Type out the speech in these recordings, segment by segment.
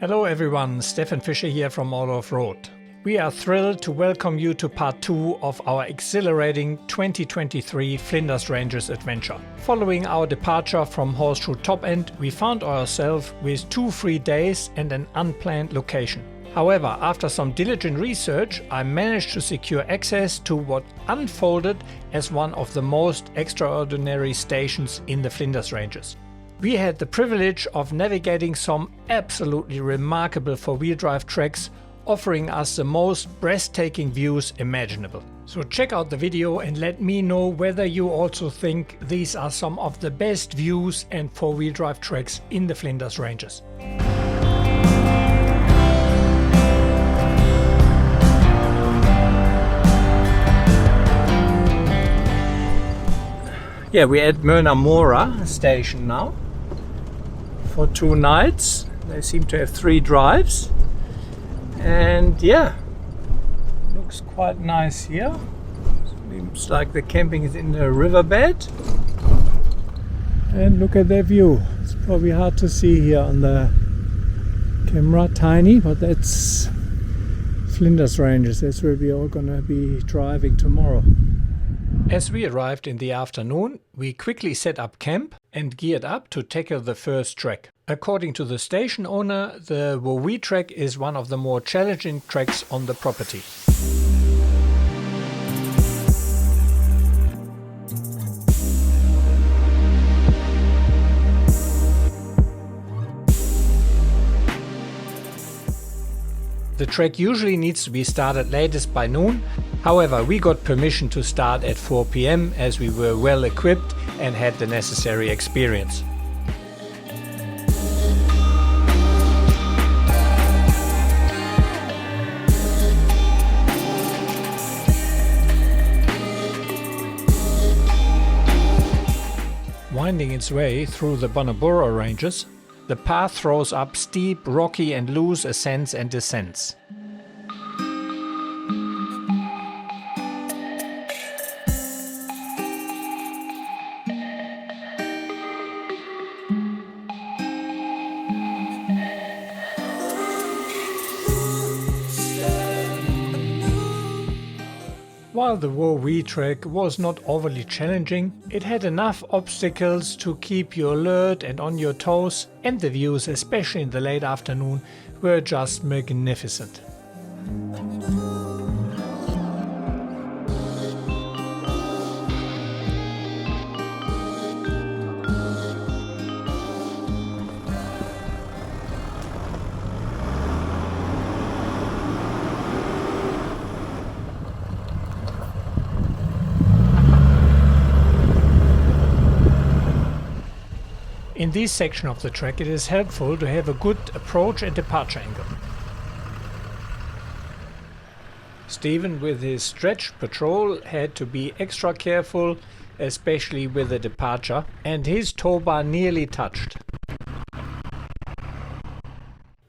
Hello everyone, Stefan Fischer here from Alloffroad. We are thrilled to welcome you to part 2 of our exhilarating 2023 Flinders Ranges adventure. Following our departure from Horseshoe Top-End, we found ourselves with 2 free days and an unplanned location. However, after some diligent research, I managed to secure access to what unfolded as one of the most extraordinary stations in the Flinders Ranges. We had the privilege of navigating some absolutely remarkable four-wheel drive tracks, offering us the most breathtaking views imaginable. So check out the video and let me know whether you also think these are some of the best views and four-wheel drive tracks in the Flinders Ranges. Yeah, we're at Merna Mora station now for 2 nights. They seem to have 3 drives, and yeah, looks quite nice here. Seems like the camping is in the riverbed, and look at that view. It's probably hard to see here on the camera, tiny, but that's Flinders Ranges. That's where we are gonna be driving tomorrow. As we arrived in the afternoon, we quickly set up camp and geared up to tackle the first track. According to the station owner, the Wowee track is one of the more challenging tracks on the property. The track usually needs to be started latest by noon. However, we got permission to start at 4 p.m. as we were well equipped and had the necessary experience. Winding its way through the Bunbinyunna Ranges, the path throws up steep, rocky and loose ascents and descents. While the Wowee track was not overly challenging, it had enough obstacles to keep you alert and on your toes, and the views, especially in the late afternoon, were just magnificent. In this section of the track, it is helpful to have a good approach and departure angle. Stephen with his stretch patrol had to be extra careful, especially with the departure, and his tow bar nearly touched.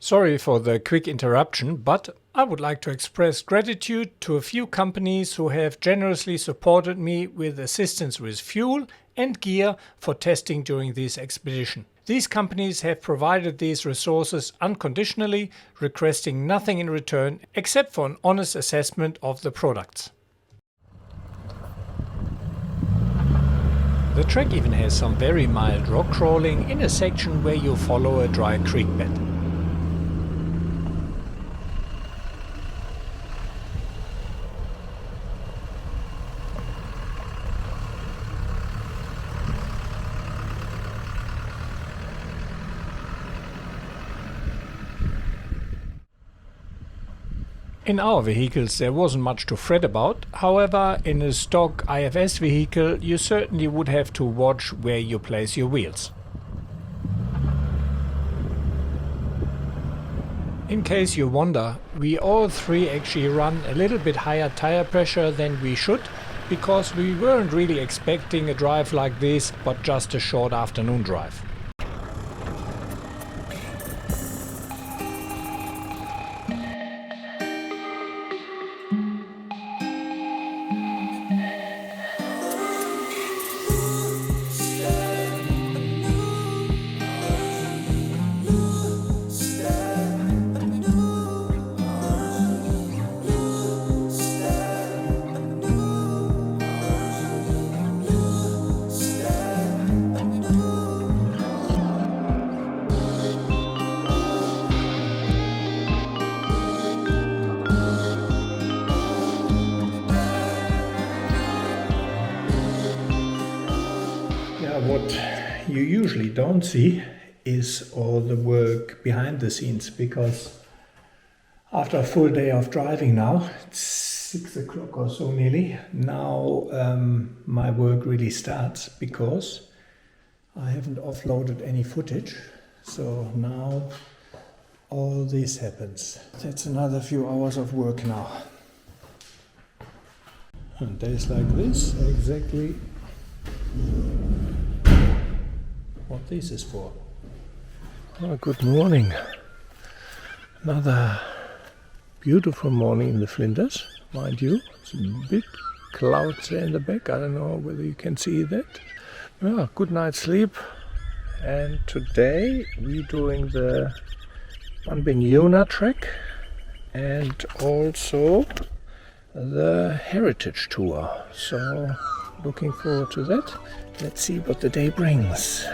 Sorry for the quick interruption, but I would like to express gratitude to a few companies who have generously supported me with assistance with fuel and gear for testing during this expedition. These companies have provided these resources unconditionally, requesting nothing in return except for an honest assessment of the products. The track even has some very mild rock crawling in a section where you follow a dry creek bed. In our vehicles there wasn't much to fret about, however in a stock IFS vehicle you certainly would have to watch where you place your wheels. In case you wonder, we all 3 actually run a little bit higher tire pressure than we should, because we weren't really expecting a drive like this, but just a short afternoon drive. usually don't see is all the work behind the scenes, because after a full day of driving now, it's 6 o'clock or so nearly, now my work really starts, because I haven't offloaded any footage. So now all this happens. That's another few hours of work now. And days like this are exactly what this is for. Oh, good morning. Another beautiful morning in the Flinders, mind you. It's a bit clouds there in the back. I don't know whether you can see that. Well, good night's sleep. And today we're doing the Bunbinyunna trek and also the heritage tour. So looking forward to that. Let's see what the day brings.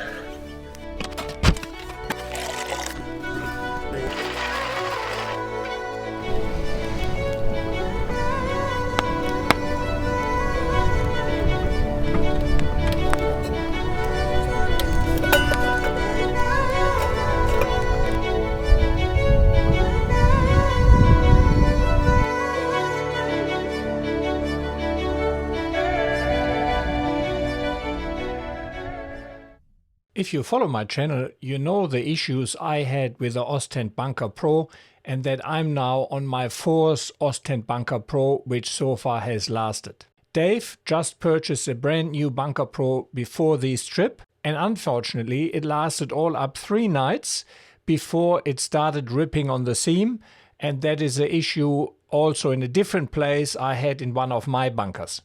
If you follow my channel, you know the issues I had with the Oztent Bunker Pro, and that I'm now on my 4th Oztent Bunker Pro, which so far has lasted. Dave just purchased a brand new Bunker Pro before this trip, and unfortunately it lasted all up 3 nights before it started ripping on the seam, and that is an issue also in a different place I had in one of my bunkers.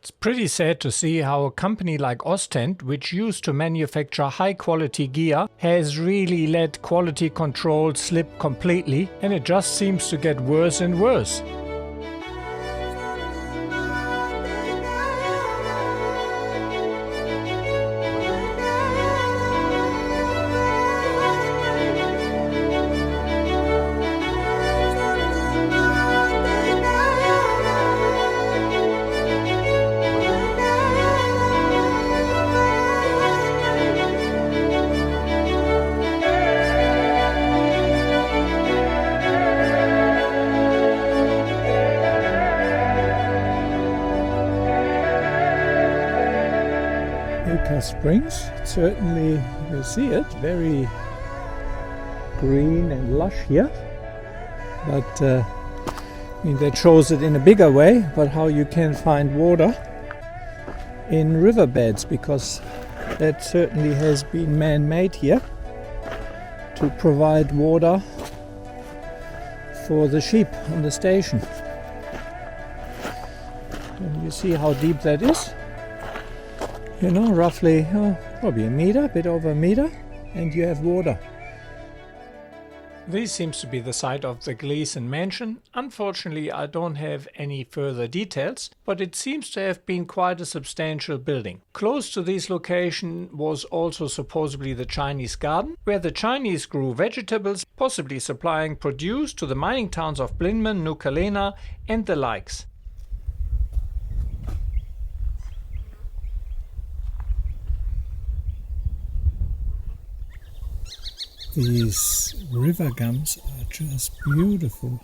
It's pretty sad to see how a company like Oztent, which used to manufacture high quality gear, has really let quality control slip completely, and it just seems to get worse and worse. Springs, certainly you see it, very green and lush here, but I mean that shows it in a bigger way, but how you can find water in riverbeds, because that certainly has been man-made here to provide water for the sheep on the station. And you see how deep that is. You know, roughly probably a meter, a bit over a meter, and you have water. This seems to be the site of the Gleason mansion. Unfortunately, I don't have any further details, but it seems to have been quite a substantial building. Close to this location was also supposedly the Chinese garden, where the Chinese grew vegetables, possibly supplying produce to the mining towns of Bunbinyunna and the likes. These river gums are just beautiful.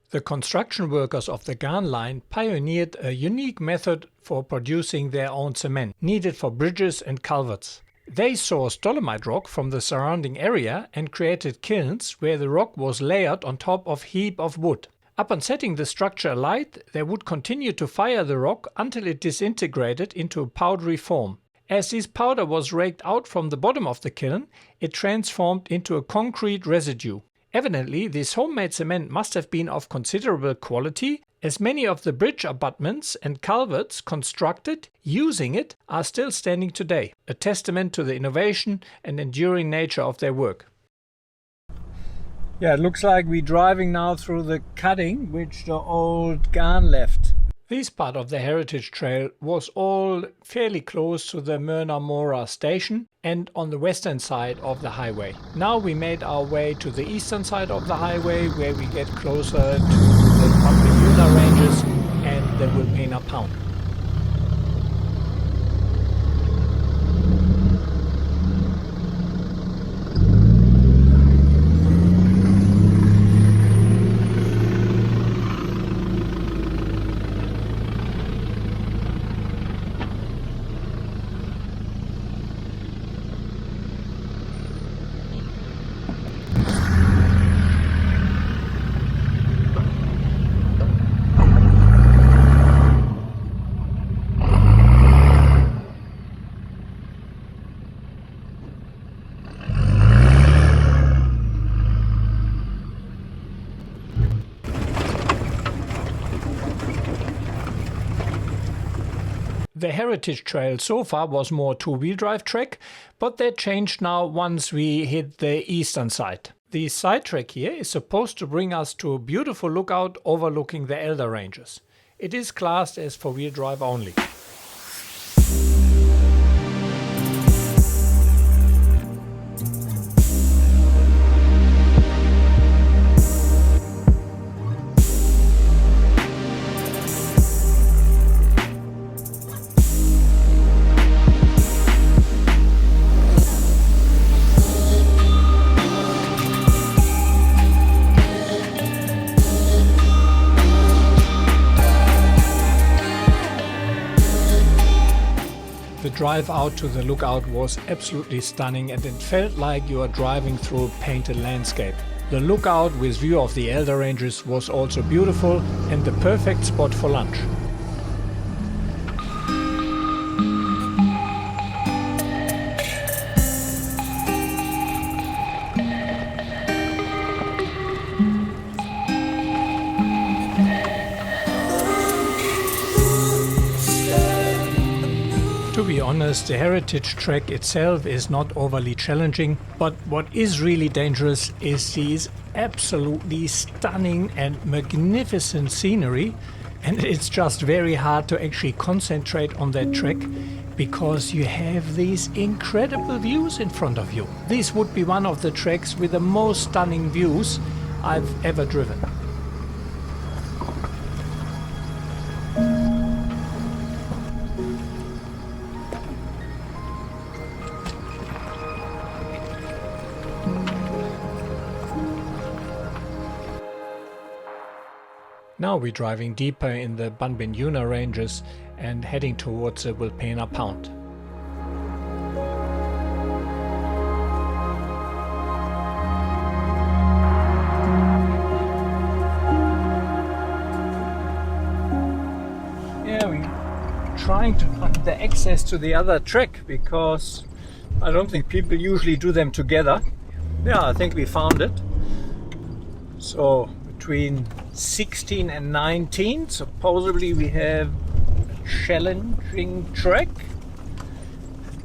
The construction workers of the Garn line pioneered a unique method for producing their own cement, needed for bridges and culverts. They sourced dolomite rock from the surrounding area and created kilns where the rock was layered on top of a heap of wood. Upon setting the structure alight, they would continue to fire the rock until it disintegrated into a powdery form. As this powder was raked out from the bottom of the kiln, it transformed into a concrete residue. Evidently, this homemade cement must have been of considerable quality, as many of the bridge abutments and culverts constructed using it are still standing today, a testament to the innovation and enduring nature of their work. Yeah, it looks like we're driving now through the cutting which the old Garn left. This part of the heritage trail was all fairly close to the Merna Mora station and on the western side of the highway. Now we made our way to the eastern side of the highway, where we get closer to the Bunbinyunna Ranges and the Wilpena Pound. The heritage trail so far was more two-wheel drive track, but that changed now once we hit the eastern side. The side track here is supposed to bring us to a beautiful lookout overlooking the Elder Ranges. It is classed as four-wheel drive only. The drive out to the lookout was absolutely stunning and it felt like you are driving through a painted landscape. The lookout with view of the Elder Ranges was also beautiful and the perfect spot for lunch. To be honest, the heritage track itself is not overly challenging, but what is really dangerous is these absolutely stunning and magnificent scenery, and it's just very hard to actually concentrate on that track because you have these incredible views in front of you. This would be one of the tracks with the most stunning views I've ever driven. Now we're driving deeper in the Bunbinyunna ranges and heading towards the Wilpena Pound. Yeah, we're trying to find the access to the other track because I don't think people usually do them together. Yeah, I think we found it. So between 16 and 19 supposedly we have a challenging track,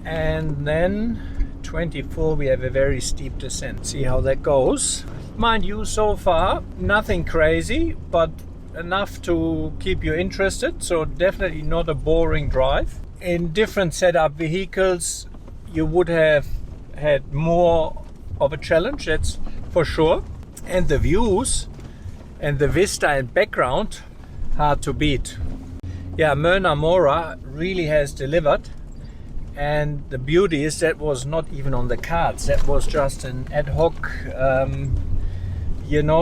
and then 24 we have a very steep descent. See how that goes. Mind you, so far nothing crazy, but enough to keep you interested, so definitely not a boring drive. In different setup vehicles you would have had more of a challenge, that's for sure, and the views and the vista and background, hard to beat. Yeah, Merna Mora really has delivered, and the beauty is that was not even on the cards. That was just an ad hoc,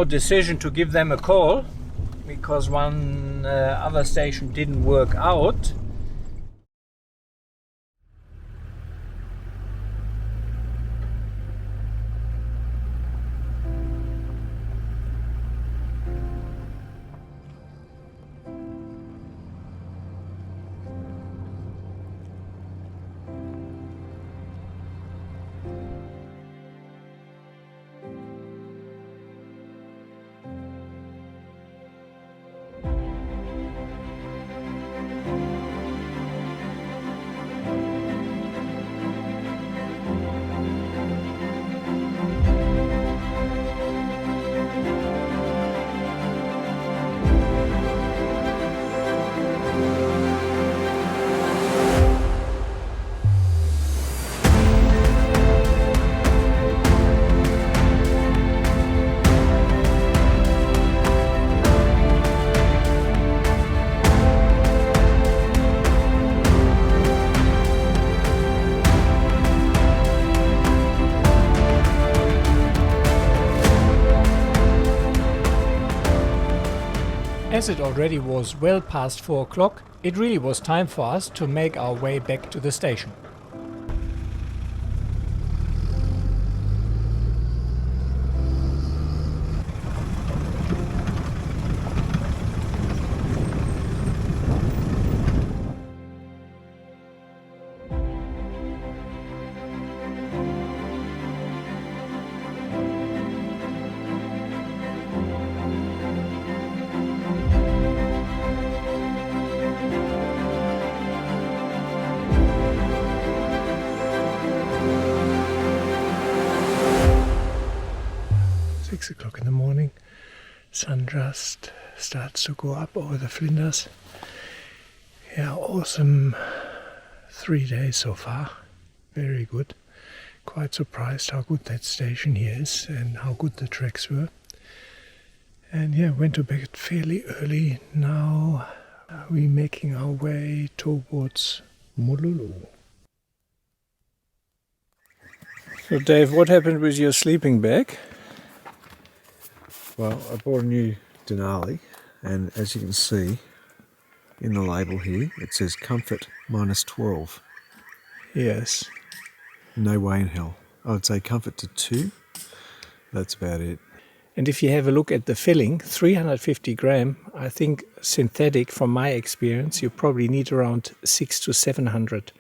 decision to give them a call because one other station didn't work out. As it already was well past 4 o'clock, it really was time for us to make our way back to the station. O'clock in the morning, sun just starts to go up over the Flinders. Yeah, awesome 3 days so far, very good. Quite surprised how good that station here is and how good the treks were. And yeah, went to bed fairly early. Now we're making our way towards Molulu. So Dave, what happened with your sleeping bag? Well, I bought a new Denali, and as you can see in the label here, it says comfort -12. Yes. No way in hell. I would say comfort to 2. That's about it. And if you have a look at the filling, 350 gram, I think synthetic, from my experience, you probably need around 600 to 700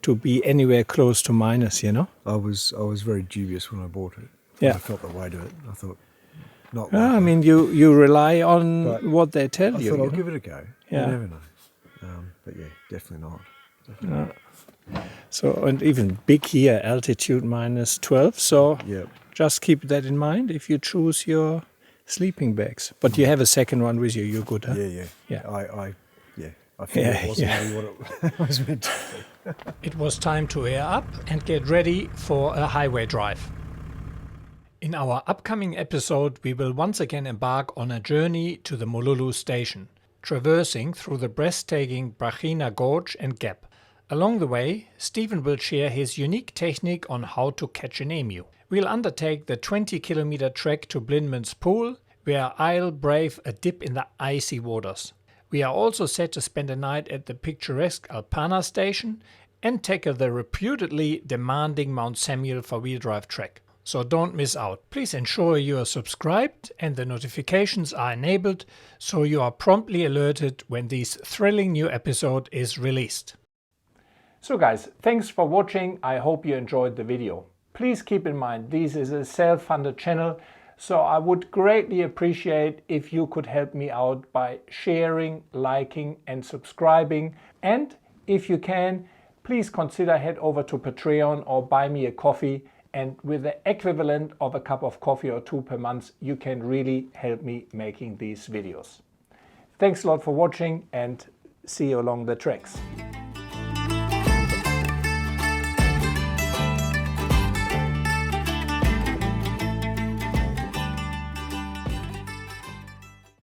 to be anywhere close to minus, you know? I was very dubious when I bought it. Yeah. I felt the weight of it. I thought, not I likely. mean, you rely on But what they tell I you. thought I'll know? give it a go. Yeah. You never know. But yeah, definitely not. Definitely not. So, and even big here, altitude -12. So Yep. just keep that in mind if you choose your sleeping bags. But you have a second one with you. You're good, huh? Yeah. Yeah. I figured Yeah, it wasn't yeah. really what it was meant to be. It was time to air up and get ready for a highway drive. In our upcoming episode, we will once again embark on a journey to the Molulu station, traversing through the breathtaking Brachina Gorge and Gap. Along the way, Stephen will share his unique technique on how to catch an emu. We'll undertake the 20-kilometer trek to Blindman's Pool, where I'll brave a dip in the icy waters. We are also set to spend a night at the picturesque Alpana station and tackle the reputedly demanding Mount Samuel four-wheel drive trek. So don't miss out. Please ensure you are subscribed and the notifications are enabled so you are promptly alerted when this thrilling new episode is released. So guys, thanks for watching. I hope you enjoyed the video. Please keep in mind this is a self-funded channel, so I would greatly appreciate if you could help me out by sharing, liking and subscribing. And if you can, please consider head over to Patreon or buy me a coffee. And with the equivalent of a cup of coffee or 2 per month, you can really help me making these videos. Thanks a lot for watching and see you along the treks.